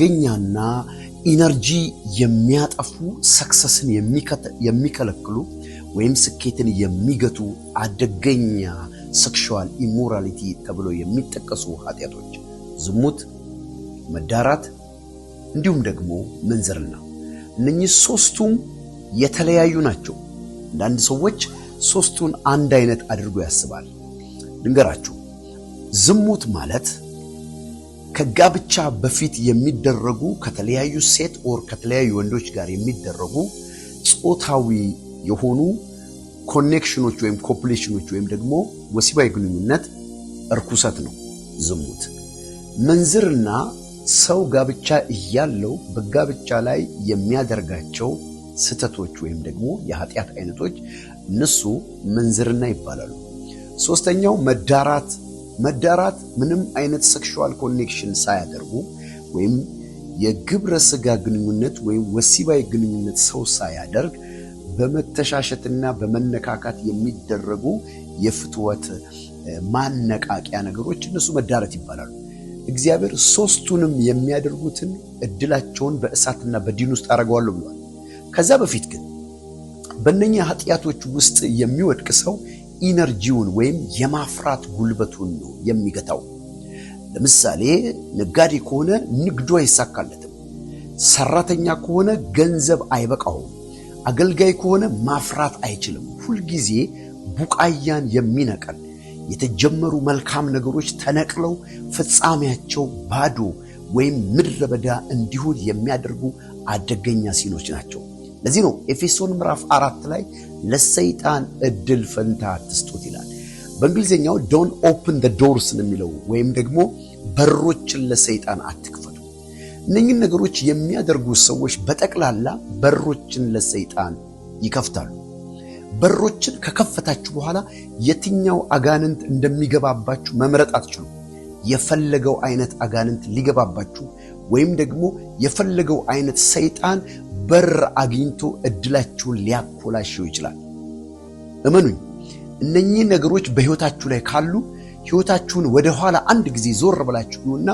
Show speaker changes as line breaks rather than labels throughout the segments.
ገኛና ኢነርጂ የሚያጠፉ ሰክሰስን የሚከለክሉ ወይም ስኬትን የሚገቱ አደገኛ ሴክሹዋል ኢሞራሊቲ ተብሎ የሚጠቀሱ ኃጢያቶች ዝሙት፣ መዳራት እንዲሁም ደግሞ መንዘርና እነኚህ ሶስቱም የተለያዩ ናቸው። አንዳንድ ሰዎች ሶስቱን አንድ አይነት አድርጎ ያስባል። ልንገራችሁ፣ ዝሙት ማለት ከጋብቻ በፊት የሚደረጉ ከተለያዩ ሴት ኦር ከተለያዩ ወንዶች ጋር የሚደረጉ ጾታዊ የሆኑ ኮኔክሽኖች ወይም ኮፕሌሽኖች ወይም ደግሞ ወሲባዊ ግንኙነት እርኩሰት ነው ዝሙት። መንዝርና ሰው ጋብቻ እያለው በጋብቻ ላይ የሚያደርጋቸው ስተቶች ወይም ደግሞ የኃጢአት አይነቶች እነሱ መንዝርና ይባላሉ። ሶስተኛው መዳራት ምንም አይነት ሴክሹዋል ኮኔክሽን ሳያደርጉ ወይም የግብረ ስጋ ግንኙነት ወይም ወሲባዊ ግንኙነት ሰው ሳያደርግ በመተሻሸትና በመነካካት የሚደረጉ የፍትወት ማነቃቂያ ነገሮች እነሱ መዳራት ይባላሉ። እግዚአብሔር ሶስቱንም የሚያደርጉትን እድላቸውን በእሳትና በዲን ውስጥ አደርገዋለሁ ብሏል። ከዛ በፊት ግን በእነኛ ኃጢአቶች ውስጥ የሚወድቅ ሰው ኢነርጂውን ወይም የማፍራት ጉልበቱን ነው የሚገታው። ለምሳሌ ነጋዴ ከሆነ ንግዱ አይሳካለትም። ሰራተኛ ከሆነ ገንዘብ አይበቃውም። አገልጋይ ከሆነ ማፍራት አይችልም። ሁልጊዜ ቡቃያን የሚነቀል የተጀመሩ መልካም ነገሮች ተነቅለው ፍጻሜያቸው ባዶ ወይም ምድረ በዳ እንዲሆን የሚያደርጉ አደገኛ ሲኖች ናቸው። ለዚህ ነው ኤፌሶን ምዕራፍ 4 ላይ ለሰይጣን እድል ፈንታ አትስጡት ይላል። በእንግሊዝኛው ዶንት ኦፕን ዘ ዶርስ ነው የሚለው፣ ወይም ደግሞ በሮችን ለሰይጣን አትክፈቱ። እነኚህ ነገሮች የሚያደርጉ ሰዎች በጠቅላላ በሮችን ለሰይጣን ይከፍታሉ። በሮችን ከከፈታችሁ በኋላ የትኛው አጋንንት እንደሚገባባችሁ መምረጥ አትችሉም። የፈለገው አይነት አጋንንት ሊገባባችሁ ወይም ደግሞ የፈለገው አይነት ሰይጣን በር አግኝቶ እድላችሁን ሊያኮላሽው ይችላል። እመኑኝ፣ እነኚህ ነገሮች በህይወታችሁ ላይ ካሉ ህይወታችሁን ወደ ኋላ አንድ ጊዜ ዞር ብላችሁና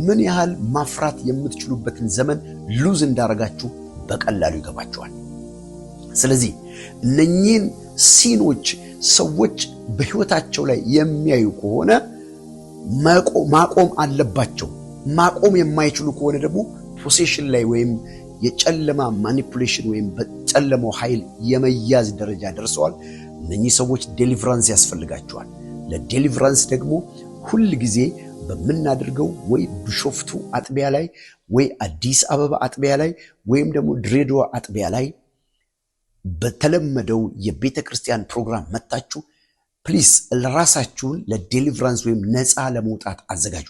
ምን ያህል ማፍራት የምትችሉበትን ዘመን ሉዝ እንዳረጋችሁ በቀላሉ ይገባችኋል። ስለዚህ እነኚህን ሲኖች ሰዎች በህይወታቸው ላይ የሚያዩ ከሆነ ማቆም አለባቸው። ማቆም የማይችሉ ከሆነ ደግሞ ፖሴሽን ላይ ወይም የጨለማ ማኒፑሌሽን ወይም በጨለማው ኃይል የመያዝ ደረጃ ደርሰዋል። እነኚህ ሰዎች ዴሊቨራንስ ያስፈልጋቸዋል። ለዴሊቨራንስ ደግሞ ሁል ጊዜ በምናደርገው ወይ ቢሾፍቱ አጥቢያ ላይ ወይ አዲስ አበባ አጥቢያ ላይ ወይም ደግሞ ድሬዳዋ አጥቢያ ላይ በተለመደው የቤተ ክርስቲያን ፕሮግራም መጣችሁ ፕሊስ ለራሳችሁን ለዴሊቨራንስ ወይም ነፃ ለመውጣት አዘጋጁ።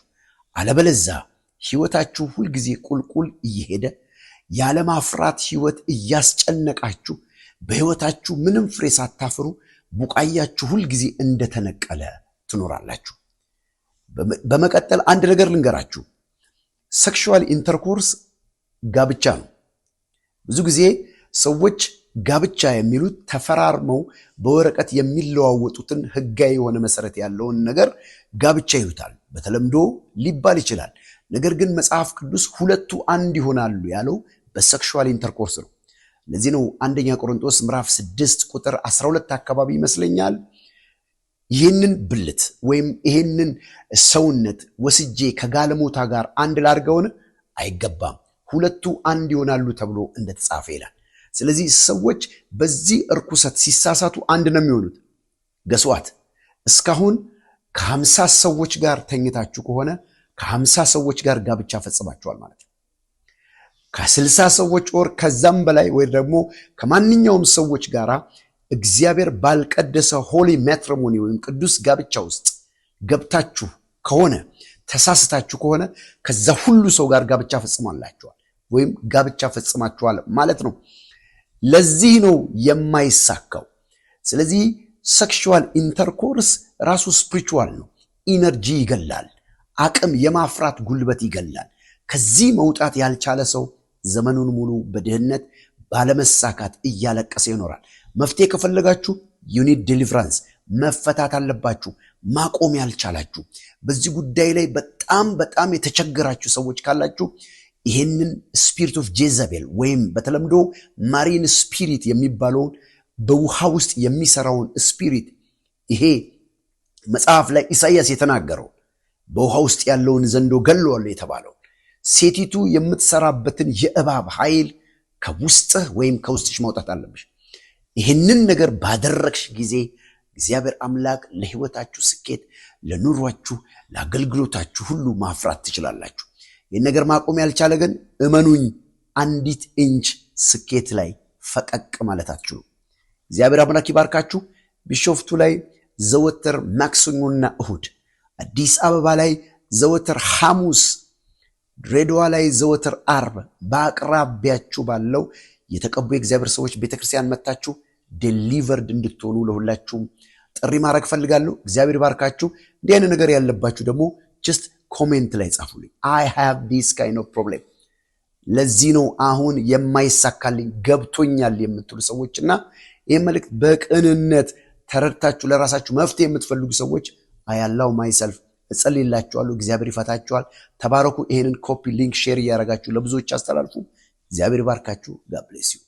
አለበለዚያ ህይወታችሁ ሁል ጊዜ ቁልቁል እየሄደ ያለማፍራት ህይወት እያስጨነቃችሁ በህይወታችሁ ምንም ፍሬ ሳታፈሩ ቡቃያችሁ ሁል ጊዜ እንደተነቀለ ትኖራላችሁ። በመቀጠል አንድ ነገር ልንገራችሁ። ሴክሹዋል ኢንተርኮርስ ጋብቻ ነው። ብዙ ጊዜ ሰዎች ጋብቻ የሚሉት ተፈራርመው በወረቀት የሚለዋወጡትን ህጋዊ የሆነ መሰረት ያለውን ነገር ጋብቻ ይሉታል። በተለምዶ ሊባል ይችላል። ነገር ግን መጽሐፍ ቅዱስ ሁለቱ አንድ ይሆናሉ ያለው በሴክሹዋል ኢንተርኮርስ ነው። ለዚህ ነው አንደኛ ቆሮንቶስ ምዕራፍ 6 ቁጥር 12 አካባቢ ይመስለኛል ይህንን ብልት ወይም ይህንን ሰውነት ወስጄ ከጋለሞታ ጋር አንድ ላድርገውን አይገባም፣ ሁለቱ አንድ ይሆናሉ ተብሎ እንደተጻፈ ይላል። ስለዚህ ሰዎች በዚህ እርኩሰት ሲሳሳቱ አንድ ነው የሚሆኑት። ገስዋት እስካሁን ከ50 ሰዎች ጋር ተኝታችሁ ከሆነ ከ50 ሰዎች ጋር ጋብቻ ፈጽማችኋል ማለት ነው። ከ60 ሰዎች ወር ከዛም በላይ ወይ ደግሞ ከማንኛውም ሰዎች ጋር እግዚአብሔር ባልቀደሰ ሆሊ ማትሪሞኒ ወይም ቅዱስ ጋብቻ ውስጥ ገብታችሁ ከሆነ ተሳስታችሁ ከሆነ ከዛ ሁሉ ሰው ጋር ጋብቻ ፈጽማላችኋል ወይም ጋብቻ ፈጽማችኋል ማለት ነው። ለዚህ ነው የማይሳካው። ስለዚህ ሴክሹዋል ኢንተርኮርስ ራሱ ስፒሪቹዋል ነው። ኢነርጂ ይገላል። አቅም የማፍራት ጉልበት ይገላል። ከዚህ መውጣት ያልቻለ ሰው ዘመኑን ሙሉ በድህነት ባለመሳካት እያለቀሰ ይኖራል። መፍትሄ ከፈለጋችሁ ዩኒት ዴሊቨራንስ መፈታት አለባችሁ። ማቆም ያልቻላችሁ በዚህ ጉዳይ ላይ በጣም የተቸገራችሁ ሰዎች ካላችሁ ይሄንን ስፒሪት ኦፍ ጄዘቤል ወይም በተለምዶ ማሪን ስፒሪት የሚባለውን በውሃ ውስጥ የሚሰራውን ስፒሪት ይሄ መጽሐፍ ላይ ኢሳይያስ የተናገረው በውሃ ውስጥ ያለውን ዘንዶ ገለዋል የተባለው ሴቲቱ የምትሰራበትን የእባብ ኃይል ከውስጥህ ወይም ከውስጥሽ ማውጣት አለብሽ። ይህንን ነገር ባደረግሽ ጊዜ እግዚአብሔር አምላክ ለህይወታችሁ ስኬት፣ ለኑሯችሁ፣ ለአገልግሎታችሁ ሁሉ ማፍራት ትችላላችሁ። ይህን ነገር ማቆም ያልቻለ ግን እመኑኝ አንዲት ኢንች ስኬት ላይ ፈቀቅ ማለት አትችሉ። እግዚአብሔር አምላክ ይባርካችሁ። ቢሾፍቱ ላይ ዘወትር ማክሰኞና እሁድ፣ አዲስ አበባ ላይ ዘወትር ሐሙስ፣ ድሬዳዋ ላይ ዘወትር አርብ በአቅራቢያችሁ ባለው የተቀቡ የእግዚአብሔር ሰዎች ቤተክርስቲያን መጣችሁ ዴሊቨርድ እንድትሆኑ ለሁላችሁም ጥሪ ማድረግ ፈልጋለሁ። እግዚአብሔር ባርካችሁ። እንዲህ አይነት ነገር ያለባችሁ ደግሞ ጀስት ኮሜንት ላይ ጻፉልኝ። I have this kind of problem ለዚህ ነው አሁን የማይሳካልኝ ገብቶኛል የምትሉ ሰዎችና ይህ መልእክት በቅንነት ተረድታችሁ ለራሳችሁ መፍትሄ የምትፈልጉ ሰዎች I allow myself እጸልይላችኋለሁ። እግዚአብሔር ይፈታችኋል። ተባረኩ። ይሄንን ኮፒ ሊንክ ሼር እያደረጋችሁ ለብዙዎች አስተላልፉ። እግዚአብሔር ባርካችሁ። God bless you።